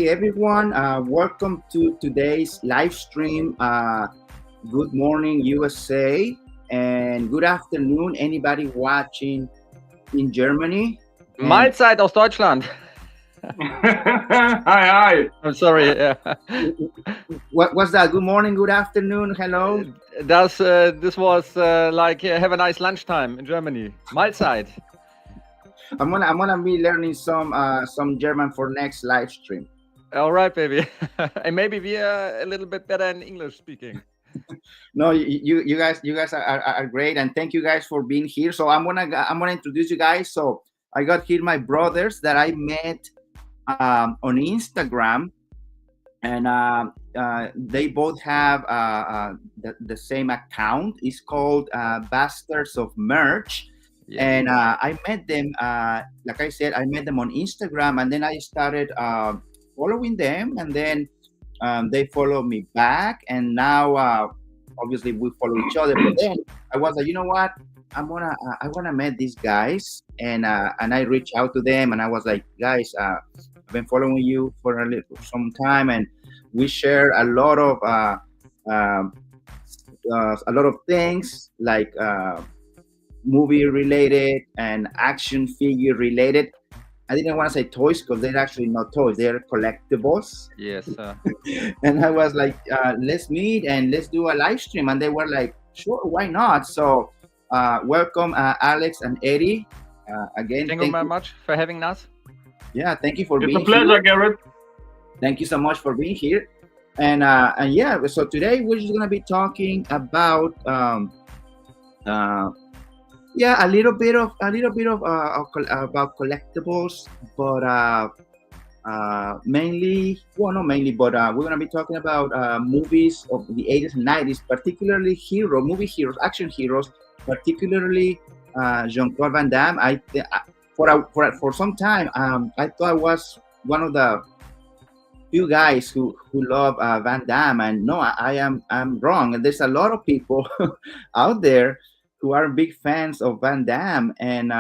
Hey everyone, welcome to today's live stream. Good morning, USA, and good afternoon, anybody watching in Germany. And Mahlzeit aus Deutschland. Hi. I'm sorry. what's that? Good morning, good afternoon, hello. This was like have a nice lunchtime in Germany. Mahlzeit. I'm gonna be learning some German for next live stream. All right, baby. And maybe we are a little bit better in English speaking. No, you guys are great, and thank you guys for being here. So I'm gonna introduce you guys. So I got here my brothers that I met on Instagram, and they both have the same account. It's called Bastards of Merch. Yeah. And I met them, like I said, I met them on Instagram, and then I started following them, and then they followed me back, and now obviously we follow each other. But then I was like, you know what? I wanna meet these guys, and I reached out to them, and I was like, guys, I've been following you for some time, and we share a lot of things like movie related and action figure related. I didn't want to say toys because they're actually not toys; they're collectibles. Yes. And I was like, let's meet and let's do a live stream, and they were like, sure, why not? So welcome, Alex and Eddie. Again, thank you very much for having us. Yeah, thank you for being here. It's a pleasure, Garrett. Thank you so much for being here. And yeah, so today we're just gonna be talking about a little bit of about collectibles, but mainly, well, not mainly, but we're gonna be talking about movies of the 80s and 90s, particularly movie heroes, action heroes, particularly Jean-Claude Van Damme. For some time, I thought I was one of the few guys who love Van Damme, and no, I'm wrong. And there's a lot of people out there who are big fans of Van Damme, and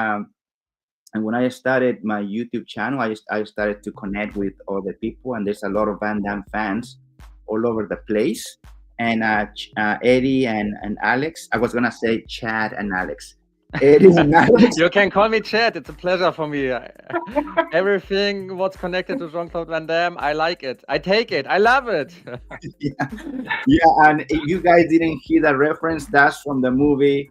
when I started my YouTube channel, I started to connect with other people, and there's a lot of Van Damme fans all over the place. And Eddie and Alex, I was gonna say Chad and Alex. Eddie and Alex. You can call me Chad. It's a pleasure for me. Everything what's connected to Jean-Claude Van Damme, I like it. I take it. I love it. Yeah, and if you guys didn't hear that reference, that's from the movie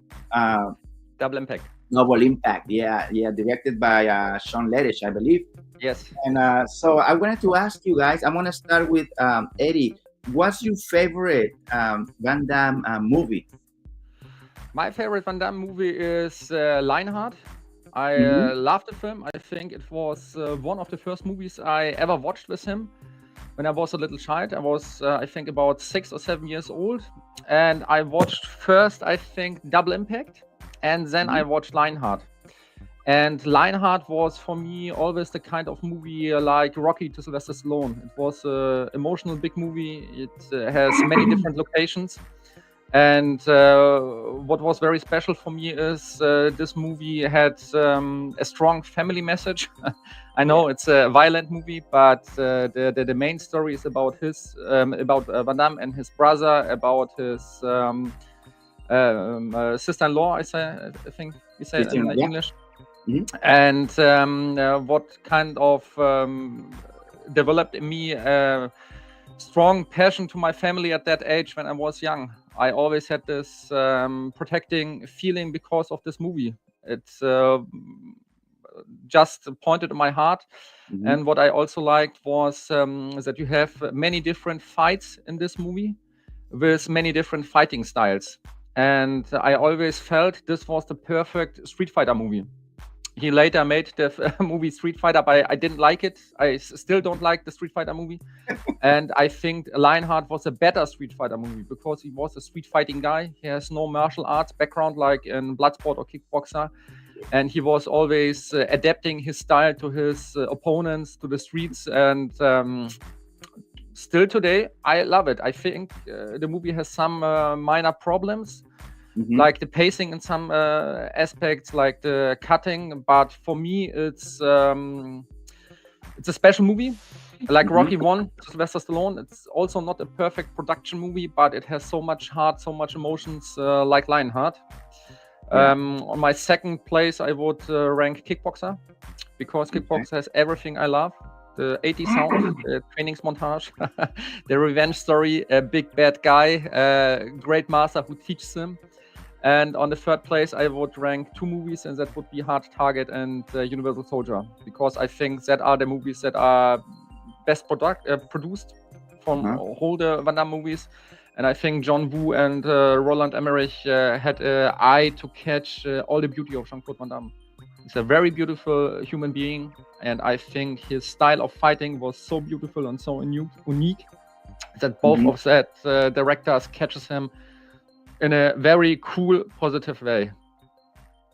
Double Impact. Double Impact. Yeah, directed by Sean Lettish, I believe. Yes. And so I wanted to ask you guys. I'm gonna start with Eddie. What's your favorite Van Damme movie? My favorite Van Damme movie is Lionheart. I love the film. I think it was one of the first movies I ever watched with him when I was a little child. I was, I think, about 6 or 7 years old. And I watched first, I think, Double Impact. And then I watched Lionheart. And Lionheart was, for me, always the kind of movie like Rocky to Sylvester Stallone. It was an emotional big movie. It has many different locations. And what was very special for me is this movie had a strong family message. I know it's a violent movie, but the main story is about about Van Damme and his brother, about his sister-in-law. I think we say it in English. And what kind of developed in me a strong passion to my family at that age when I was young. I always had this protecting feeling because of this movie. It's just pointed in my heart. And what I also liked was that you have many different fights in this movie with many different fighting styles. And I always felt this was the perfect Street Fighter movie. He later made the movie Street Fighter, but I didn't like it. I still don't like the Street Fighter movie. And I think Lionheart was a better Street Fighter movie because he was a street fighting guy. He has no martial arts background like in Bloodsport or Kickboxer. And he was always adapting his style to his opponents, to the streets. And still today, I love it. I think the movie has some minor problems. Like the pacing in some aspects, like the cutting, but for me it's a special movie. Like Mhm. Rocky 1, Sylvester Stallone. It's also not a perfect production movie, but it has so much heart, so much emotions, like Lionheart. Yeah. On my second place, I would rank Kickboxer, because Kickboxer has everything I love. The 80s sound, the trainings montage, the revenge story, a big bad guy, a great master who teaches him. And on the third place, I would rank two movies, and that would be Hard Target and Universal Soldier, because I think that are the movies that are best produced from all the Van Damme movies. And I think John Woo and Roland Emmerich had an eye to catch all the beauty of Jean-Claude Van Damme. He's a very beautiful human being, and I think his style of fighting was so beautiful and so unique that both of that directors catches him in a very cool, positive way.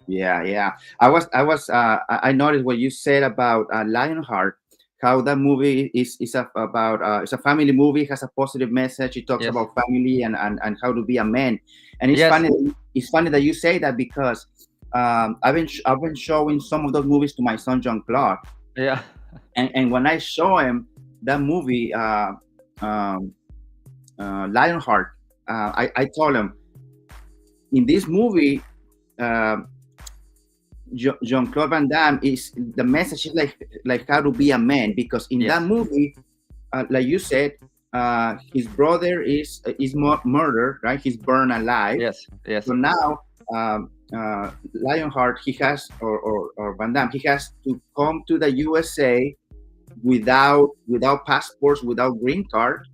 Yeah. I noticed what you said about Lionheart, how that movie is about it's a family movie, has a positive message. It talks Yes. about family and how to be a man. And it's Yes. funny. It's funny that you say that, because I've been showing some of those movies to my son Jean-Claude. Yeah. And when I show him that movie, Lionheart, I told him, in this movie, Jean-Claude Van Damme is the message is like how to be a man, because in that movie, like you said, his brother is murdered, right? He's burned alive. Yes. So now Lionheart, he has or Van Damme, he has to come to the USA without passports, without green card,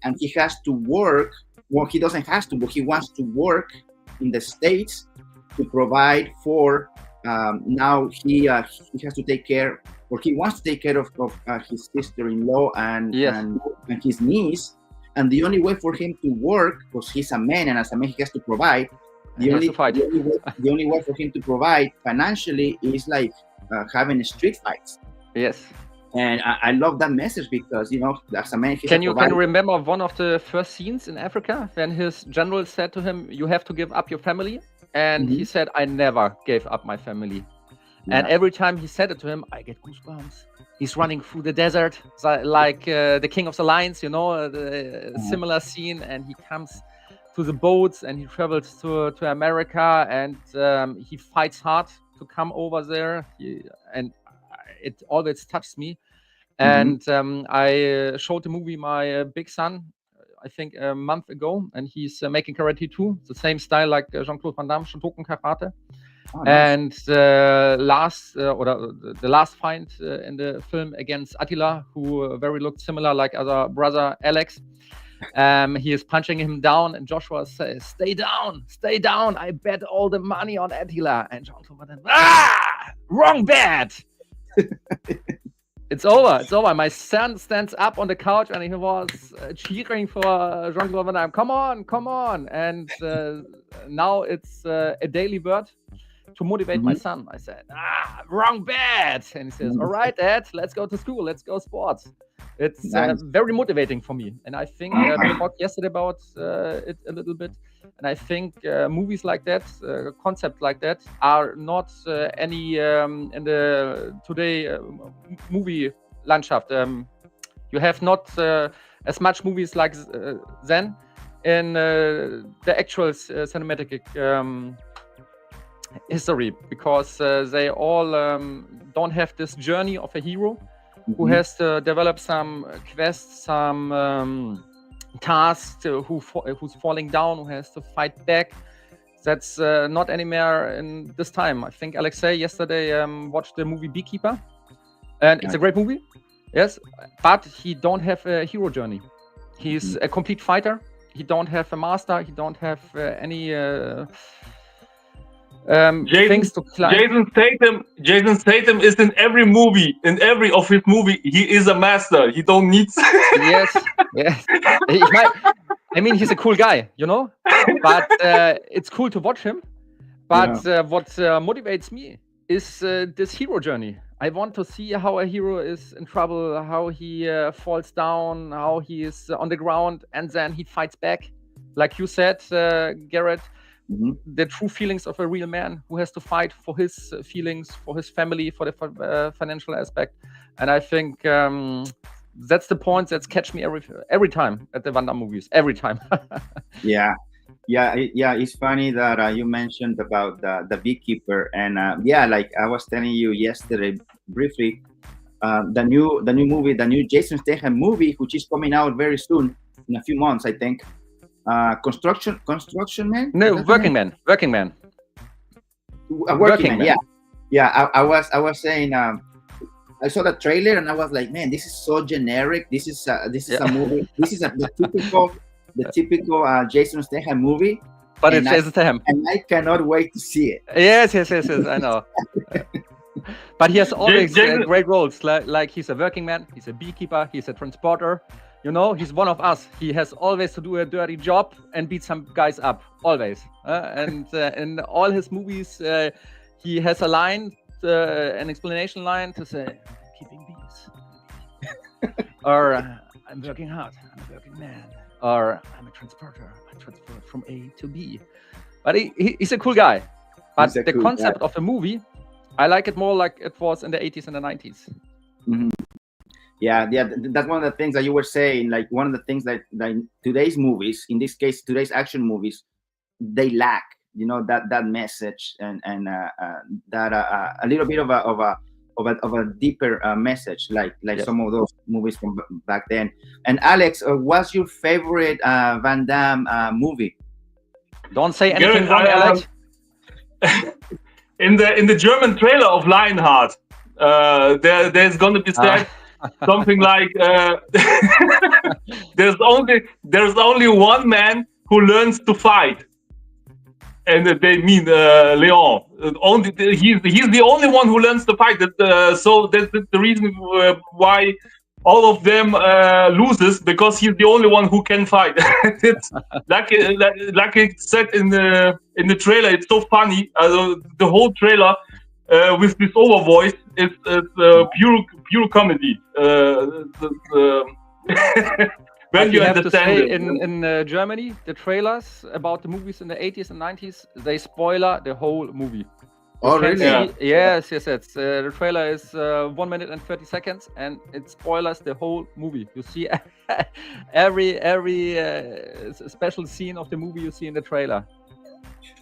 and he has to work. Well, he doesn't have to, but he wants to work in the States to provide for. Now he has to take care, or he wants to take care of his sister-in-law and his niece. And the only way for him to work, because he's a man, and as a man he has to provide. The only way for him to provide financially is like having street fights. Yes. And I love that message, because as a man, can you remember one of the first scenes in Africa when his general said to him, "You have to give up your family," and he said, "I never gave up my family." And every time he said it to him, I get goosebumps. He's running through the desert like the King of the Lions, the similar scene, and he comes to the boats and he travels to America, and he fights hard to come over there, and it always touched me. And I showed the movie my big son, I think a month ago, and he's making karate too, the same style like Jean-Claude Van Damme, Shotokan karate. Oh, nice. And the last fight in the film against Attila, who very looked similar like other brother Alex, he is punching him down, and Joshua says, stay down, I bet all the money on Attila. And Jean-Claude Van Damme, wrong bet. It's over. My son stands up on the couch and he was cheering for Jean-Claude Van Damme. Come on. And now it's a daily word to motivate my son. I said, wrong bet. And he says, all right, Dad, let's go to school. Let's go sports. It's very motivating for me. And I think we talked yesterday about it a little bit. And I think movies like that, concepts like that, are not any in the today movie Landschaft. You have not as much movies like then in the actual cinematic history, because they all don't have this journey of a hero who has to develop some quests, some tasks, who's falling down, who has to fight back. That's not anymore in this time. I think Alexei yesterday watched the movie Beekeeper, and it's a great movie, yes, but he don't have a hero journey. He's a complete fighter. He don't have a master. He don't have any things to climb. Jason Statham is in every movie. In every of his movie, he is a master. He don't need. Yes. I mean, he's a cool guy, but it's cool to watch him. But what motivates me is this hero journey. I want to see how a hero is in trouble, how he falls down, how he is on the ground, and then he fights back. Like you said, Garrett, the true feelings of a real man who has to fight for his feelings, for his family, for the financial aspect. And I think that's the point that's catch me every time at the Van Damme movies. Every time. Yeah, yeah. It's funny that you mentioned about the beekeeper, and yeah, like I was telling you yesterday briefly, the new movie, the new Jason Statham movie, which is coming out very soon in a few months, I think. Construction Man. No, Is that the Working name? Man. Working Man. Working Man. Man. Yeah, yeah. I was saying. I saw the trailer and I was like, man, this is so generic. This is Yeah. a movie. This is the typical Jason Statham movie, But and it's Jason Statham. I cannot wait to see it. Yes. I know. But he has always Jason- great roles. Like he's a working man, he's a beekeeper, he's a transporter. You know, he's one of us. He has always to do a dirty job and beat some guys up. Always. And in all his movies, he has a line, an explanation line to say, keeping bees. Or I'm working hard, I'm a working man. Or I'm a transporter, I transport from A to B. But he's a cool guy. But He's a the cool concept guy. of the movie, I like it more like it was in the 80s and the 90s. Yeah, that's one of the things that you were saying. Like one of the things that today's movies, in this case, today's action movies, they lack. You know, that message and that a little bit of a deeper message, like Yes. some of those movies from back then. And Alex, what's your favorite Van Damme movie? Don't say anything Garrett, wrong, Alex. in the German trailer of Lionheart, there's going to be said something like there's only one man who learns to fight, and they mean Leon. He's the only one who learns to fight. So that's the reason why all of them loses, because he's the only one who can fight. It's like it said in the trailer. It's so funny. The whole trailer with this over voice is pure comedy. When you have to understand say, it. in Germany, the trailers about the movies in the 80s and 90s, they spoiler the whole movie. Oh, can really? Yeah. see- yes. The trailer is 1 minute and 30 seconds, and it spoilers the whole movie. You see every special scene of the movie you see in the trailer.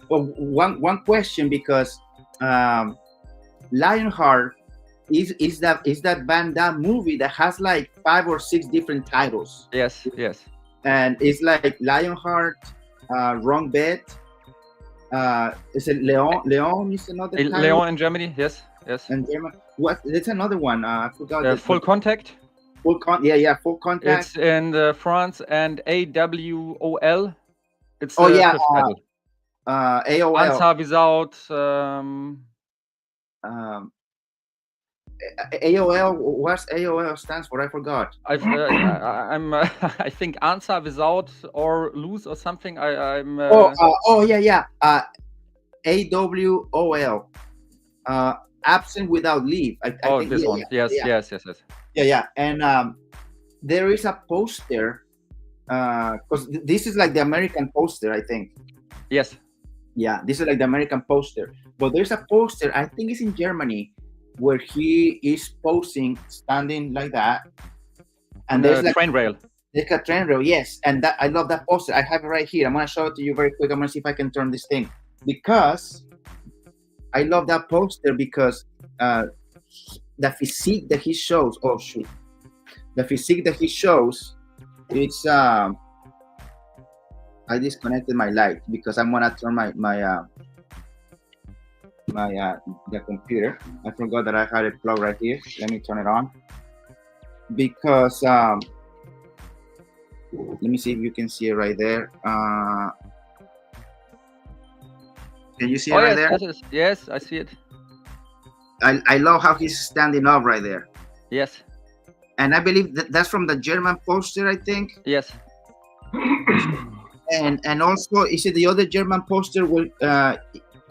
Well, one question, because Lionheart is that Van Damme movie that has like 5 or 6 different titles, Yes. and it's like Lionheart, Wrong Bet. Is it Leon? Leon is another title. Leon in Germany. Yes. And German. What? There's another one. I forgot. Full Contact. Full Contact. Full Contact. It's in France, and AWOL. It's Oh, the yeah, fifth title. AOL. Answer without. AOL. What's AOL stands for? I forgot. I'm. I think answer without or lose or something. I'm. Yeah. AWOL. Absent without leave. I think This one. Yes. Yeah. And there is a poster. Because this is like the American poster, I think. Yes. Yeah, this is like the American poster. But there's a poster, I think it's in Germany, where he is posing, standing like that. And there's like train rail. There's a train rail, yes. And that I love that poster. I have it right here. I'm gonna show it to you very quick. I'm gonna see if I can turn this thing. Because I love that poster, because the physique that he shows. Oh shoot. The physique that he shows, it's I disconnected my light because I'm gonna turn the computer. I forgot that I had it plugged right here. Let me turn it on, because let me see if you can see it right there. Can you see it right there? Yes, I see it. I love how he's standing up right there. Yes. And I believe that's from the German poster, I think. Yes. And also, is it the other German poster where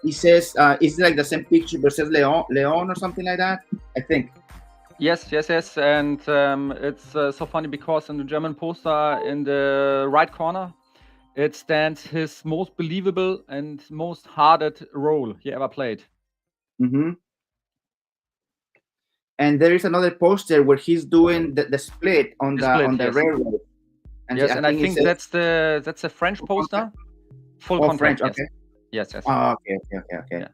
it says it's like the same picture but says Leon or something like that? I think. Yes. And it's so funny because in the German poster in the right corner, it stands his most believable and most hardest role he ever played. Mm-hmm. and there is another poster where he's doing the split on The the split, on the yes. railroad. Yes, and I it think says- that's a French poster. Full oh, contact. French. Yes. Okay. Yes, yes. Oh, okay. Yeah.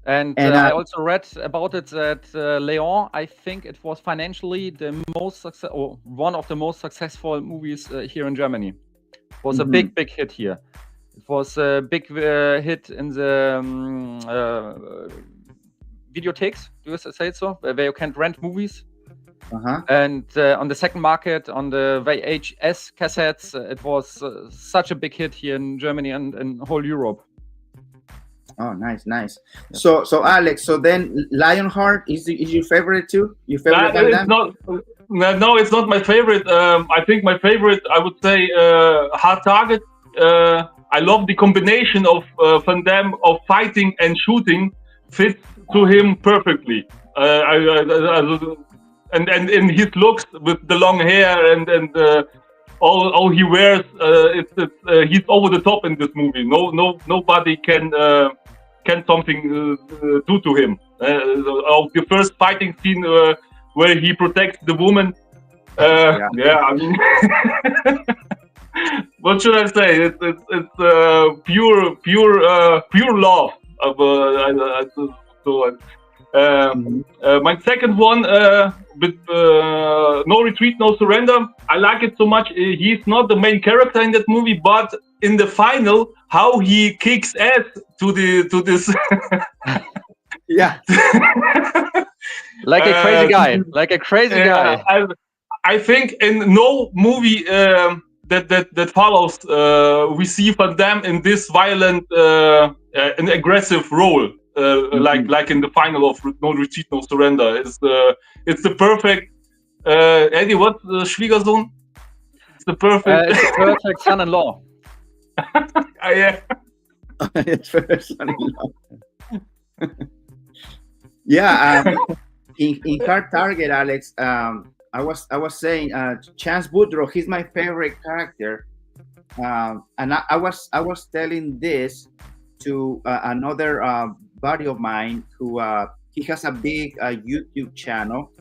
And And, I also read about it that Leon, I think it was financially the most or one of the most successful movies here in Germany. It was a big hit here. It was a big hit in the videotheks, do you say it so? Where you can rent movies. And on the second market, on the VHS cassettes, it was such a big hit here in Germany and in whole Europe. Oh, nice. Yeah. So Alex, so then Lionheart is your favorite too? Your favorite Van It's Damme? not. No, it's not my favorite. I think my favorite, I would say, Hard Target. I love the combination of Van Damme of fighting and shooting fits to him perfectly. And in his looks with the long hair and all he wears, he's over the top in this movie. Nobody can something do to him. The first fighting scene where he protects the woman. Yeah, I mean, what should I say? It's pure love. My second one, with No Retreat, No Surrender. I like it so much. He's not the main character in that movie, but in the final, how he kicks ass to this. Yeah. Like a crazy guy. Like a crazy guy. I think in no movie that follows, we see Van Damme in this violent and aggressive role, like in the final of No Retreat, No Surrender. It's the perfect. Eddie, what's Schwiegersohn? It's the perfect. It's the perfect son-in-law. Yeah. It's perfect son-in-law. Yeah. In Hard Target, Alex, I was saying Chance Boudreaux, he's my favorite character, and I was telling this to another buddy of mine who he has a big YouTube channel.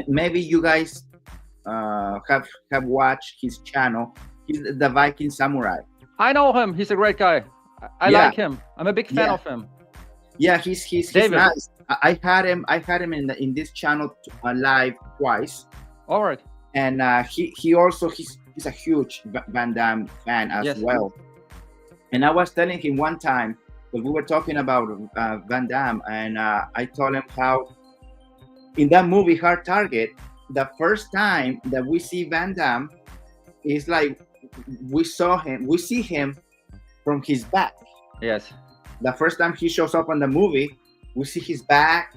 Maybe you guys have watched his channel. He's the Viking Samurai. I know him. He's a great guy. I like him. I'm a big fan of him. Yeah, he's nice. I had him in this channel live twice. All right. And he also he's a huge Van Damme fan as well. And I was telling him one time that we were talking about Van Damme, and I told him how in that movie Hard Target, the first time that we see Van Damme is like we see him from his back. Yes. The first time he shows up on the movie, we see his back,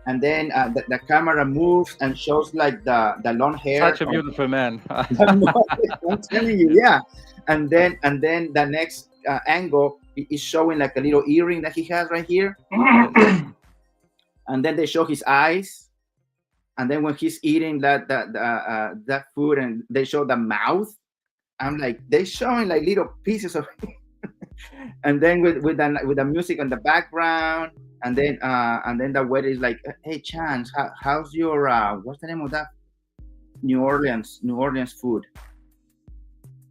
and then the camera moves and shows like the long hair. Such a beautiful man. I'm telling you, yeah. And then the next angle is showing like a little earring that he has right here. And then they show his eyes. And then when he's eating that food, and they show the mouth, I'm like, they're showing like little pieces of. And then with the music on the background, and then the waiter is like, "Hey, Chance, how's your what's the name of that New Orleans food?"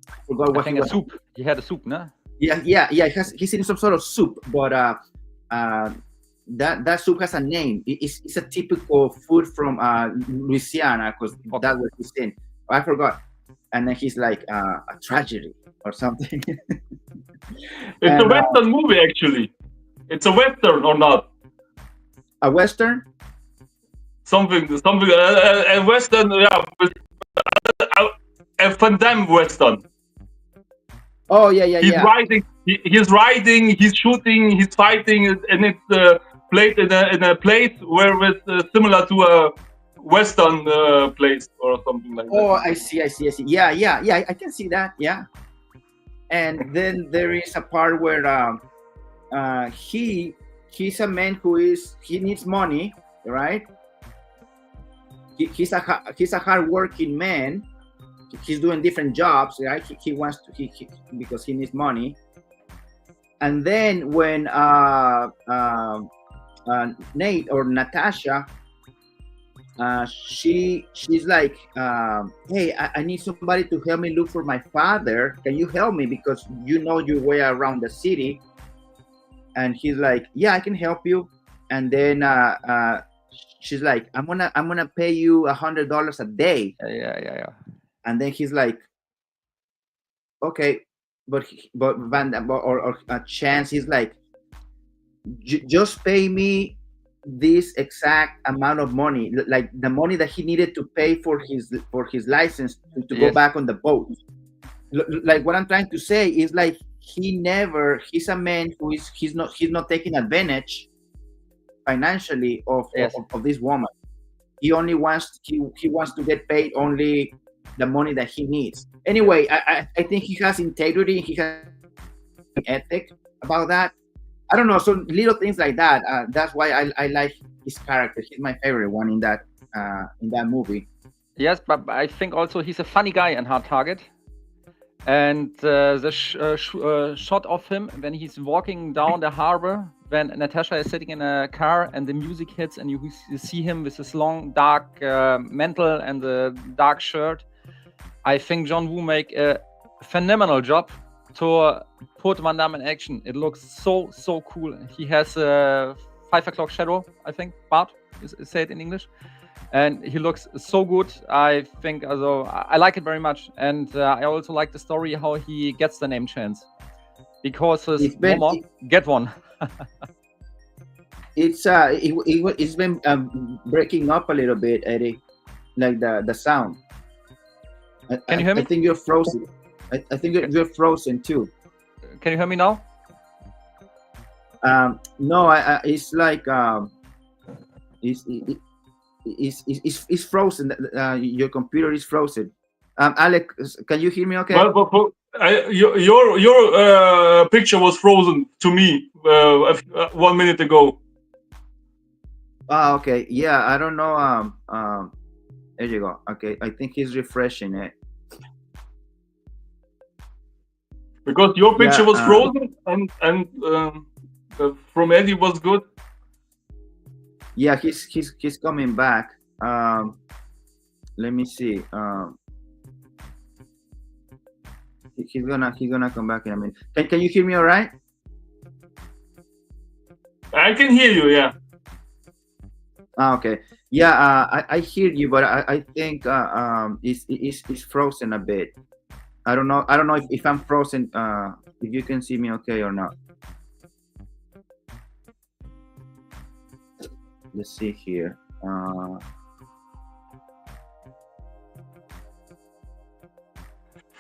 I forgot what I think a soup. He had a soup, no? Yeah. He's eating some sort of soup, but that soup has a name. It's a typical food from Louisiana, because that's what he's in. I forgot. And then he's like, a tragedy or something. It's a Western movie, actually. It's a Western or not? A Western? Something. A Western, yeah. A Van Damme Western. Oh, yeah. He's riding, he's shooting, he's fighting, and it's played in a place where it's similar to a Western place or something like that. Oh, I see. Yeah, I can see that. Yeah. And then there is a part where he's a man he needs money, right? He's a hardworking man. He's doing different jobs, right? He wants to because he needs money. And then when Nate or Natasha she's like, hey, I need somebody to help me look for my father. Can you help me, because you know your way around the city? And he's like, yeah, I can help you. And then she's like, I'm gonna pay you $100 a day. Yeah. And then he's like, okay, but Van Damme or Chance, he's like, just pay me this exact amount of money, like the money that he needed to pay for his license to go Yes. back on the boat. Like, what I'm trying to say is, like, he's a man who he's not taking advantage financially of this woman. He only wants he wants to get paid only the money that he needs. Anyway, I think he has integrity, he has ethic about that. I don't know, so little things like that. That's why I like his character. He's my favorite one in that movie. Yes, but I think also he's a funny guy in Hard Target. And the shot of him when he's walking down the harbor, when Natasha is sitting in a car and the music hits, and you see him with his long dark mantle and the dark shirt. I think John Woo make a phenomenal job to put Van Damme in action. It looks so cool. He has a 5 o'clock shadow, I think, Bart is say it in English. And he looks so good. I think, also, I like it very much. And I also like the story how he gets the name Chance, because his mama get one. It's been breaking up a little bit, Eddie, like the sound. Can you hear me? I think you're frozen. I think you're frozen too. Can you hear me now? No, it's like it's frozen. Your computer is frozen. Alex, can you hear me okay? Well, your picture was frozen to me 1 minute ago. Okay. Yeah, I don't know. There you go. Okay, I think he's refreshing it. Because your picture was frozen and from Eddie was good. Yeah, he's coming back. Let me see. He's gonna come back in a minute. Can you hear me all right? I can hear you, yeah. Okay. Yeah, I hear you, but I think it's frozen a bit. I don't know if I'm frozen. If you can see me okay or not. Let's see here.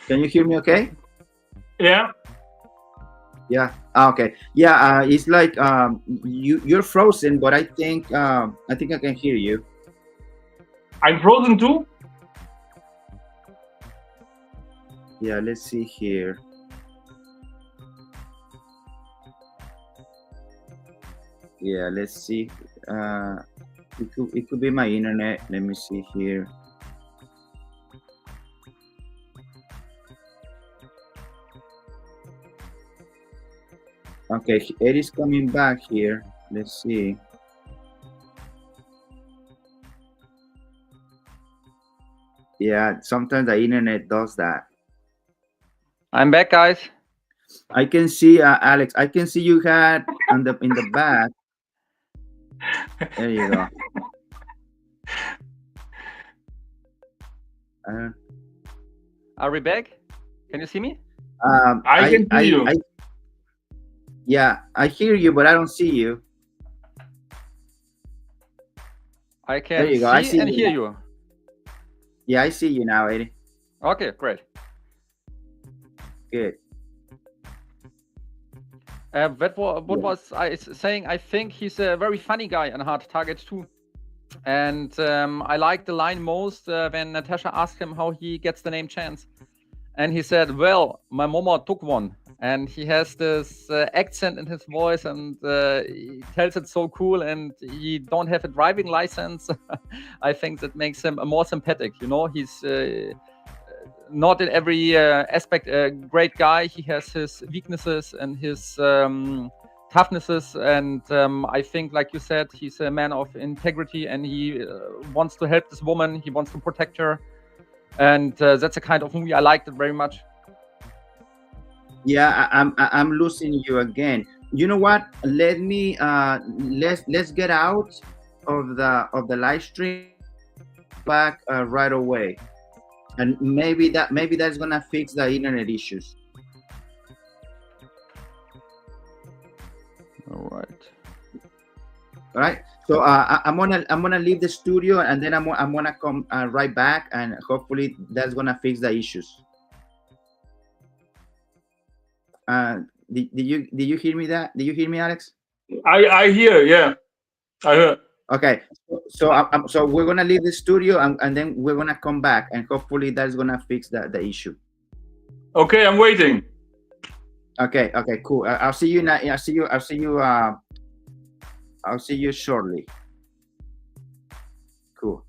Can you hear me okay? Yeah. Yeah. Okay. Yeah. It's like you're frozen, but I think I can hear you. I'm frozen too. Yeah. Let's see here. Yeah. Let's see. It could be my internet. Let me see here. Okay, Eddie's coming back here. Let's see. Yeah, sometimes the internet does that. I'm back, guys. I can see Alex. I can see you had in the back. There you go. Are we back? Can you see me? I can hear you. Yeah, I hear you, but I don't see you. I can see and hear you. Yeah, I see you now, Eddie. Okay, great. Good. What was I saying? I think he's a very funny guy in Hard Target too. And I like the line most when Natasha asked him how he gets the name Chance. And he said, well, my mama took one. And he has this accent in his voice, and he tells it so cool, and he don't have a driving license. I think that makes him more sympathetic. You know, he's not in every aspect a great guy. He has his weaknesses and his toughnesses, and I think, like you said, he's a man of integrity, and he wants to help this woman. He wants to protect her, and that's a kind of movie I liked it very much. Yeah, I'm losing you again. You know what? Let me let's get out of the live stream, back right away, and maybe that's gonna fix the internet issues. All right. All right. So I'm gonna leave the studio, and then I'm gonna come right back, and hopefully that's gonna fix the issues. Did you hear me? Did you hear me, Alex? I hear, yeah, I heard. Okay, so we're gonna leave the studio, and then we're gonna come back, and hopefully that's gonna fix the issue. Okay, I'm waiting. Okay, cool. I'll see you now. I'll see you shortly. Cool.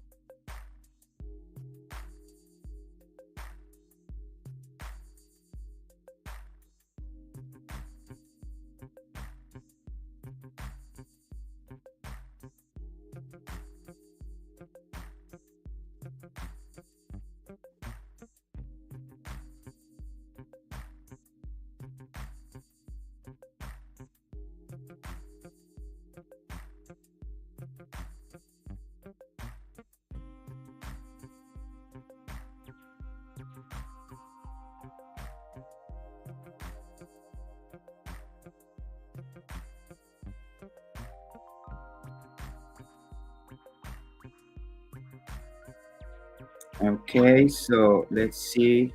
Okay, so let's see.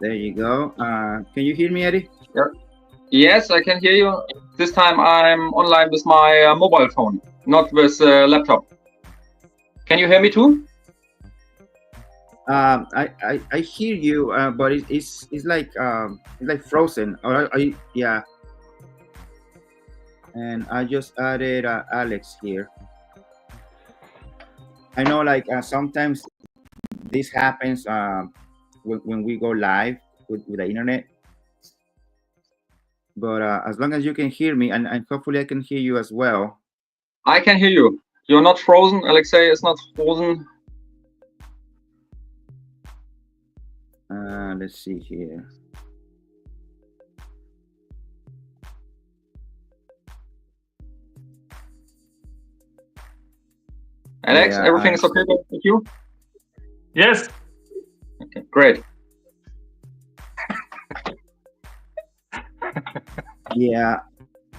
There you go. Can you hear me, Eddie? Yes, I can hear you. This time I'm online with my mobile phone, not with laptop. Can you hear me too? I hear you, but it's like frozen. Or yeah. And I just added Alex here. I know, like sometimes this happens when we go live with the internet. But as long as you can hear me, and hopefully I can hear you as well. I can hear you. You're not frozen. Alexei is not frozen. Let's see here. Alex, everything is okay with you? Yes. Okay, great. Yeah.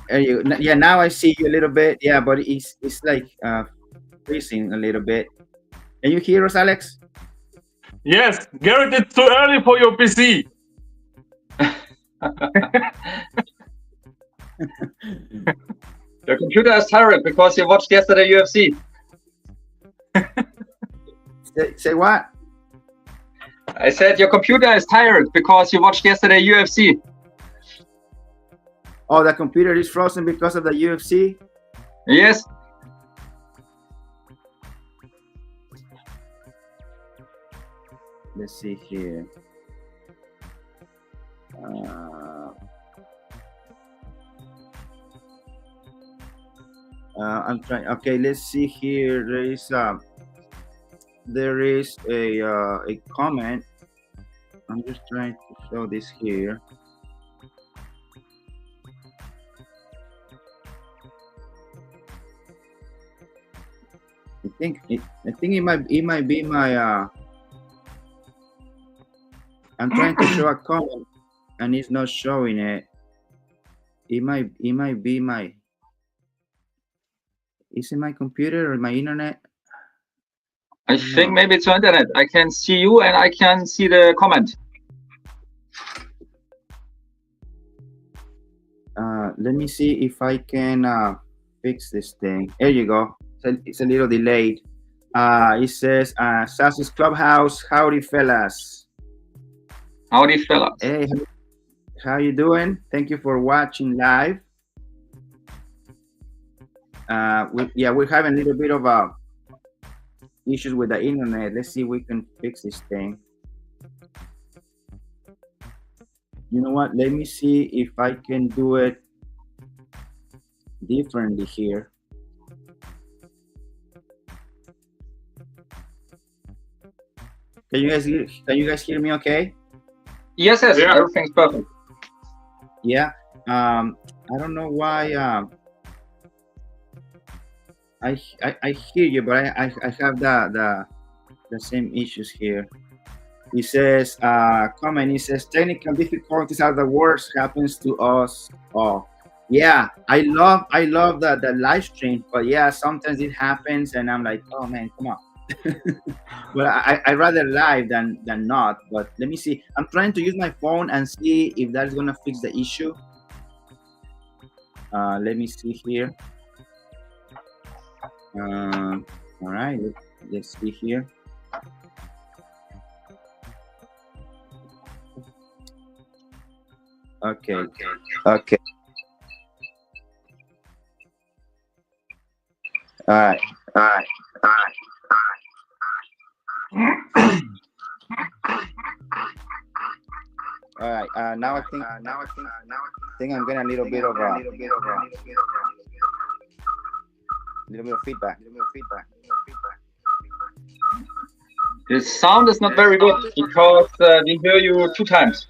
Yeah, now I see you a little bit. Yeah, but it's like freezing a little bit. Can you hear us, Alex? Yes, Garrett, it's too early for your PC. Your computer is tired because you watched yesterday UFC. Say what? I said your computer is tired because you watched yesterday UFC. Oh, the computer is frozen because of the UFC? Yes. Let's see here. I'm trying. Okay, let's see here. There is a comment. I'm just trying to show this here. I think it might be my. I'm trying to show a comment, and it's not showing it. It might be my. Is it my computer or my internet? I think maybe it's your internet. I can see you and I can see the comment. Let me see if I can fix this thing. There you go. It's a little delayed. It says Sas's Clubhouse. Howdy, fellas. Howdy, fellas. Hey, how you doing? Thank you for watching live. We're having a little bit of issues with the internet. Let's see if we can fix this thing. You know what? Let me see if I can do it differently here. Can you guys hear me okay? Yes, Yeah. everything's perfect. Yeah. I don't know why I hear you, but I have the same issues here. He says comment, he says technical difficulties are the worst, happens to us all. Yeah, I love the live stream, but yeah, sometimes it happens and I'm like, oh man, come on. But I rather live than not. But let me see. I'm trying to use my phone and see if that's gonna fix the issue. Let me see here. All right, let's see here. Okay. All right. All right. Now I think I'm getting a little bit of feedback. The sound is not very good because we hear you two times.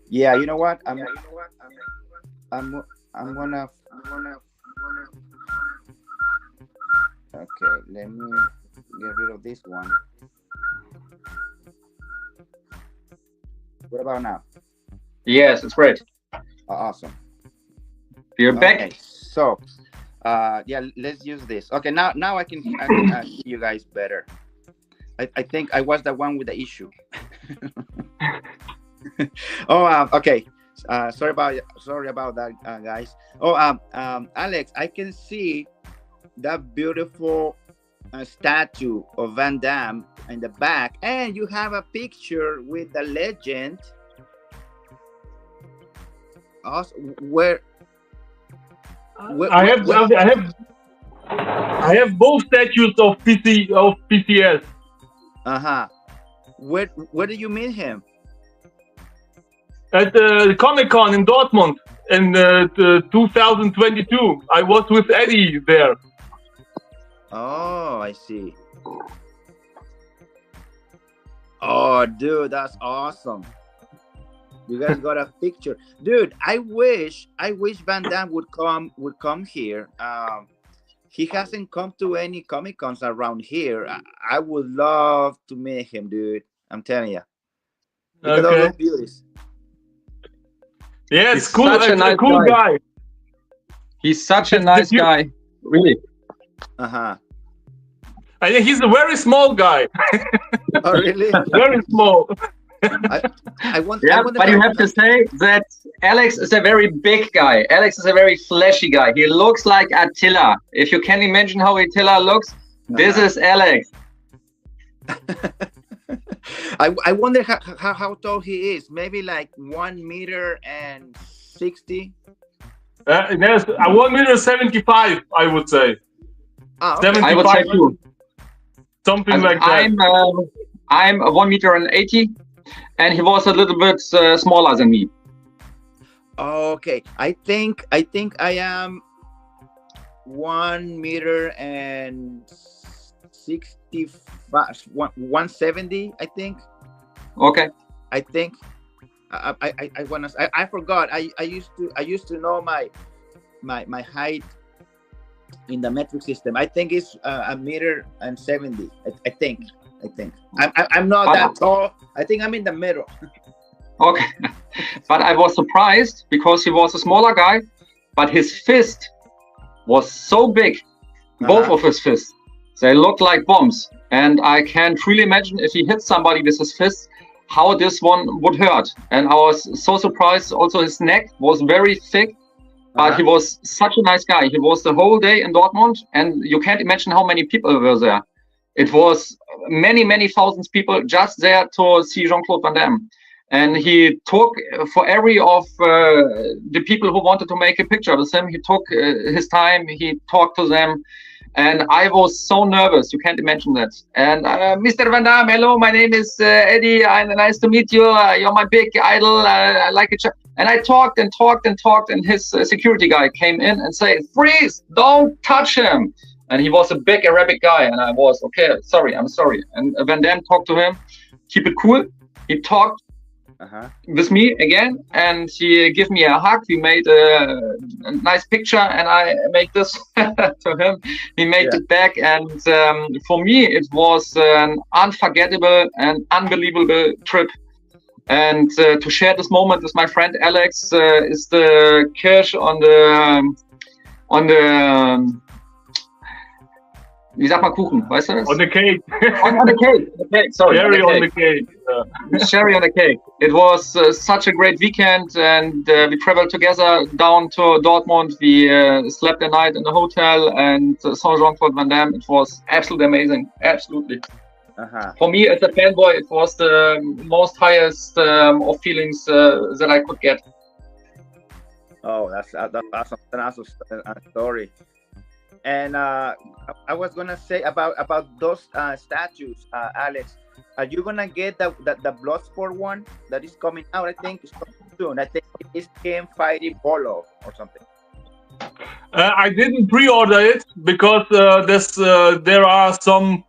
Yeah, you know what? I'm gonna. Okay, let me get rid of this one. What about now? Yes, it's great. Awesome. You're back. Okay, so, yeah, let's use this. Okay, now I can hear you guys better. I think I was the one with the issue. Oh, okay. Sorry about that, guys. Oh, Alex, I can see that beautiful statue of Van Damme in the back, and you have a picture with the legend. Also, where I have both statues of PCS. Where did you meet him? At the Comic-Con in Dortmund in 2022. I was with Eddie there. Oh, I see. Oh, dude, that's awesome. You guys got a picture, dude. I wish Van Damme would come here. He hasn't come to any Comic Cons around here. I would love to meet him, dude. I'm telling you. Look at all those beauties. Yeah, it's cool. Such a nice cool guy. He's such a nice guy, really. And he's a very small guy. Oh, really? Very small. I wonder but you have to say that Alex is a very big guy. Alex is a very fleshy guy. He looks like Attila. If you can imagine how Attila looks, this is Alex. I wonder how tall he is. Maybe like 1.60 meters. Yes, 1.75 meters, I would say. Okay. 75, I would say too. Something like that. I'm 1.80 meters, and he was a little bit smaller than me. Okay, I think I am 1.65 meters, 170. I think. Okay. I think. I forgot. I used to know my height in the metric system. I think it's 1.70 meters. I think. I'm not that tall. I think I'm in the middle. Okay. But I was surprised because he was a smaller guy, but his fist was so big. Both of his fists. They looked like bombs. And I can truly imagine if he hit somebody with his fist, how this one would hurt. And I was so surprised. Also, his neck was very thick. But he was such a nice guy. He was the whole day in Dortmund, and you can't imagine how many people were there. It was many thousands people just there to see Jean-Claude Van Damme. And he took, for every of the people who wanted to make a picture with him, he took his time, he talked to them. And I was so nervous, you can't imagine that. And Mr. Van Damme, hello, my name is Eddie. Nice to meet you. You're my big idol. I like it. And I talked and talked and talked, and his security guy came in and said, "Freeze! Don't touch him." And he was a big Arabic guy, and I was, okay, sorry, I'm sorry. And Van Damme talked to him, keep it cool. He talked with me again, and he gave me a hug. We made a nice picture, and I made this to him. He made it back, and for me, it was an unforgettable and unbelievable trip. And to share this moment with my friend Alex is the Kirsch on the wie sagt man Kuchen, weißt du das? On the cake. on the cake. Sorry. Cherry on the cake. Cherry on the cake. It was such a great weekend, and we traveled together down to Dortmund. We slept a night in the hotel and saw Jean-Claude Van Damme. It was absolutely amazing. Absolutely. For me, as a fanboy, it was the most highest of feelings that I could get. Oh, that's awesome. An awesome story. And I was gonna say about those statues, Alex. Are you gonna get the Bloodsport one that is coming out? I think it's coming soon. I think it's Ken fighting Bolo or something. I didn't pre-order it because there are some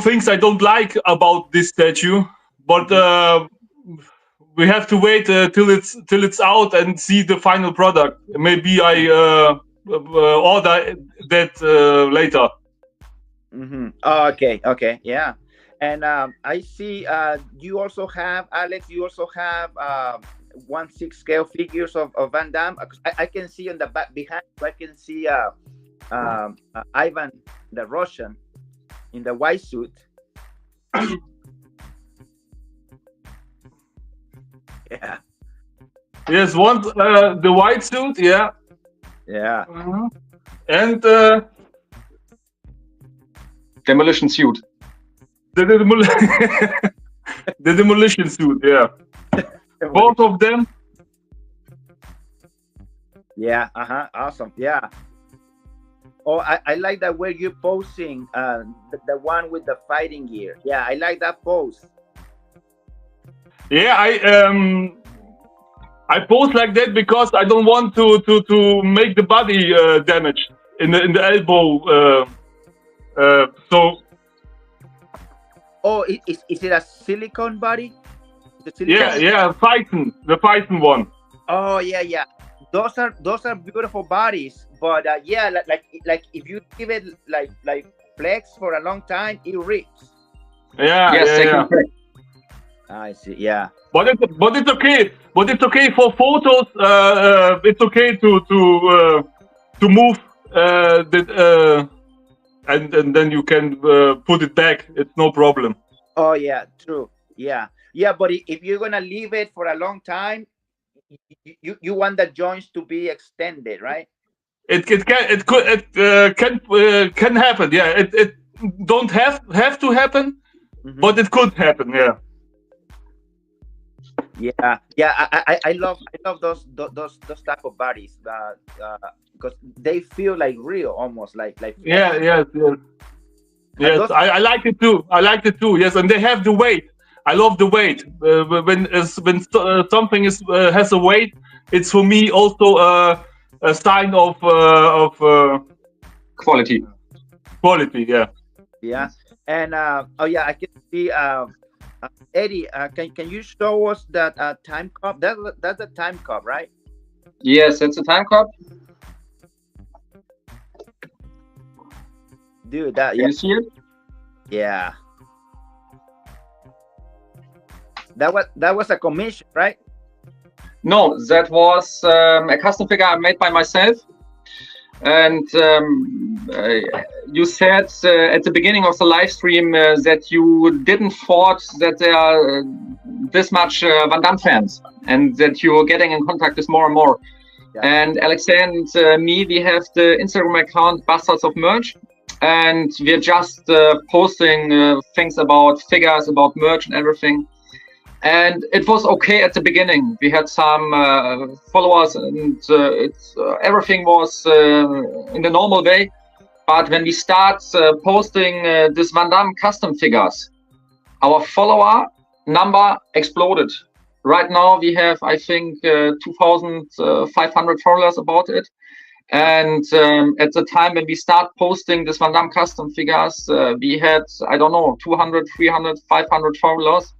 things I don't like about this statue, but we have to wait till it's out and see the final product. Maybe I order that later. Oh, okay, yeah. And I see you also have, Alex. You also have 1/6 scale figures of Van Damme. I can see on the back behind. I can see Ivan the Russian in the white suit. Yeah. Yes, one the white suit. Yeah. Yeah. And demolition suit. The demolition suit. Yeah. Both of them. Yeah. Awesome. Yeah. Oh, I like that way you're posing. The one with the fighting gear. Yeah, I like that pose. Yeah, I pose like that because I don't want to make the body damage in the elbow. So. Oh, is it a silicone body? The silicone? Yeah, the Python one. Oh yeah. Those are beautiful bodies, but yeah, like if you give it like flex for a long time, it rips. Yeah. I see. Yeah. But it's okay. But it's okay for photos. It's okay to move and then you can put it back. It's no problem. Oh yeah, true. Yeah. But if you're gonna leave it for a long time, you want the joints to be extended, right? It can happen. Yeah. It don't have to happen, but it could happen. Yeah. Yeah. I love those type of bodies because they feel like real, almost like. Yes. I like it too. Yes, and they have the weight. I love the weight. When something has a weight, it's for me also a sign of quality. Quality, yeah. Yeah, and I can see. Eddie, can you show us that time cup? That's a time cup, right? Yes, it's a time cup. Dude, that Can you see it? Yeah. That was a commission, right? No, that was a custom figure I made by myself. And you said at the beginning of the live stream that you didn't thought that there are this much Van Damme fans and that you're getting in contact with more and more. Yeah. And Alexei and me, we have the Instagram account Bastards of Merch, and we're just posting things about figures, about merch and everything. And it was okay at the beginning. We had some followers, and everything was in the normal way. But when we start posting this Van Damme custom figures, our follower number exploded. Right now we have, I think, 2,500 followers about it. And at the time when we start posting this Van Damme custom figures, we had, I don't know, 200, 300, 500 followers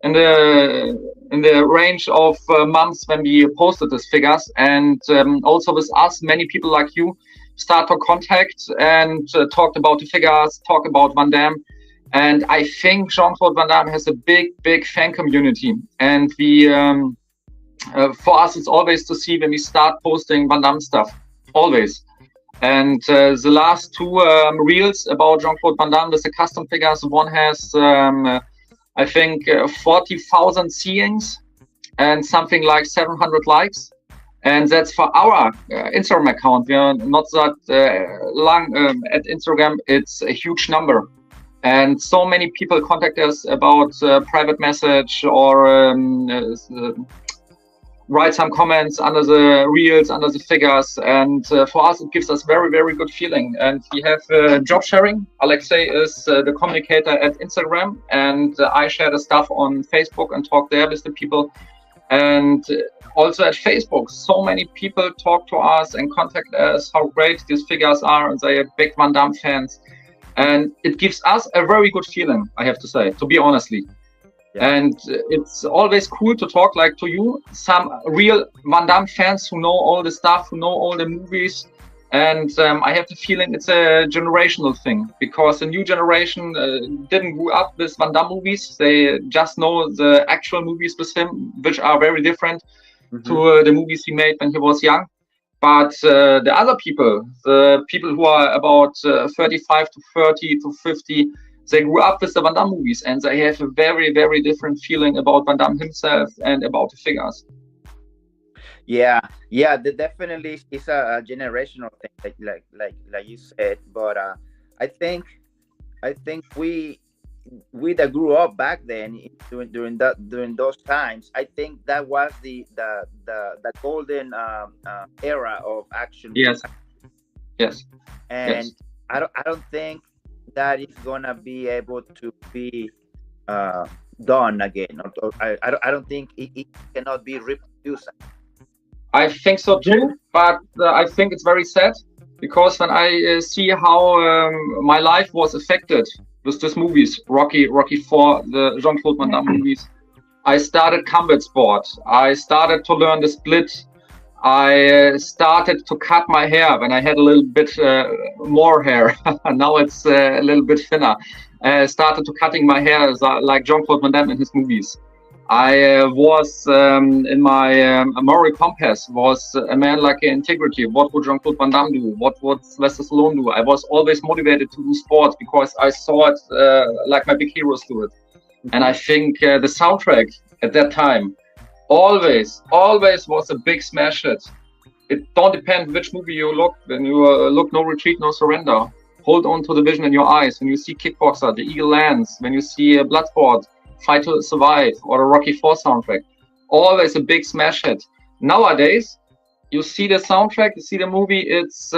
in the range of months when we posted these figures. And also with us, many people like you start to contact and talked about the figures, talk about Van Damme. And I think Jean-Claude Van Damme has a big fan community. And we, for us, it's always to see when we start posting Van Damme stuff, always. And the last two reels about Jean-Claude Van Damme with the custom figures, one has, I think, 40,000 seeings and something like 700 likes. And that's for our Instagram account. We are not that long at Instagram. It's a huge number. And so many people contact us about private message or write some comments under the reels, under the figures. And for us, it gives us very good feeling. And we have job sharing. Alexei is the communicator at Instagram, and I share the stuff on Facebook and talk there with the people. And also at Facebook, so many people talk to us and contact us how great these figures are. They are big Van Damme fans. And it gives us a very good feeling, I have to say, to be honestly. Yeah. And it's always cool to talk like to you, some real Van Damme fans who know all the stuff, who know all the movies. And I have the feeling it's a generational thing, because the new generation didn't grow up with Van Damme movies. They just know the actual movies with him, which are very different to the movies he made when he was young. But the other people, the people who are about 35 to 30 to 50, they grew up with the Van Damme movies, and they have a very different feeling about Van Damme himself and about the figures. Yeah, definitely it's a generational thing, like you said. But I think we that grew up back then during those times, I think that was the golden era of action. Yes. And yes. I don't think that is gonna be able to be done again. I don't think it cannot be reproduced. I think so too, but I think it's very sad, because when I see how my life was affected with these movies, Rocky 4, the Jean-Claude Van Damme movies, I started combat sport. I started to learn the split. I started to cut my hair when I had a little bit more hair. Now it's a little bit thinner. I started to cutting my hair like Jean-Claude Van Damme in his movies. I was in my moral compass was a man like integrity. What would Jean-Claude Van Damme do? What would Sylvester Stallone do? I was always motivated to do sports because I saw it like my big heroes do it. And I think the soundtrack at that time always was a big smash hit. It don't depend which movie you look. When you look No Retreat, No Surrender, Hold On to the Vision in Your Eyes, when you see Kickboxer, The Eagle Lands, when you see Bloodsport, Fight to Survive, or the Rocky 4 soundtrack, always a big smash hit. Nowadays, you see the soundtrack, you see the movie, it's